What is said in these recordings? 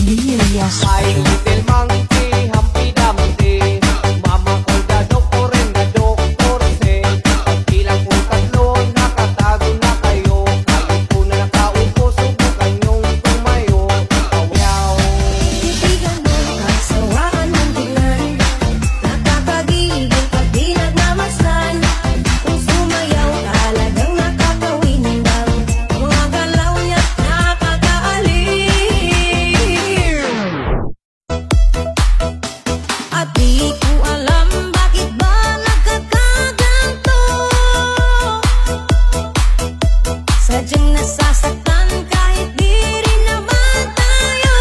Delirious. Ay, little monkey, Humpty Dumpty, mama ko da doktor and da doktor say, pagbilang po tatlo, nakatago na kayo, kahit po na nakaupo, subukan yung tumayo, kawaw. Titigan mo, kasawaan mong tingnan, nakakagigil pag di nagmamasdan. Kung sumayaw, talagang nakakawindang, mga galaw niya't nakakaalim. At di ko alam bakit ba nagkakaganto, sadyang nasasaktan kahit di rin naman tayo.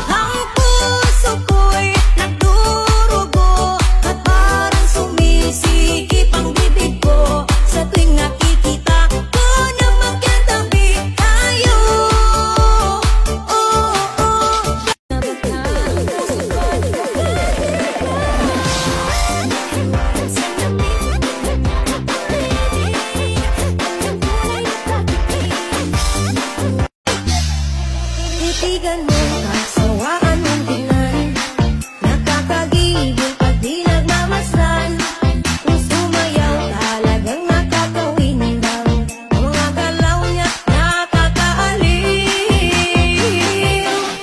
Ang puso ko'y nagdurugo at parang sumisikip ang bibig ko sa tuwing nakikita ko na magkatabi tayo. Titigan mo, kasawaan mong tingnan, nakakagigil pag di nagmamasdan. Kung sumayaw, talagang nakakawindang, mga galaw niya't nakakaalim.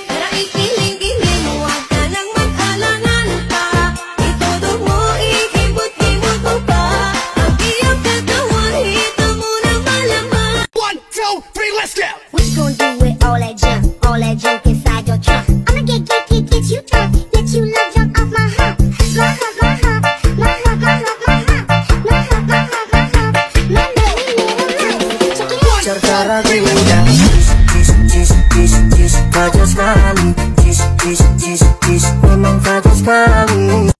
Tara ikiling-kiling, huwag ka nang mag-alangan pa, itudog mo, ikibot-kibot mo pa, ang iyong katawan, hita mo na malaman. 1, 2, 3, let's go! We gon' do it all that junk inside your trunk. I'ma get you drunk, get you love drunk off my hump, my hump, my hump, my hump, my hump, my hump, my hump, my hump, my hump, my hump. Check it out. Cara gringa, kajos kali, memang kajos kali.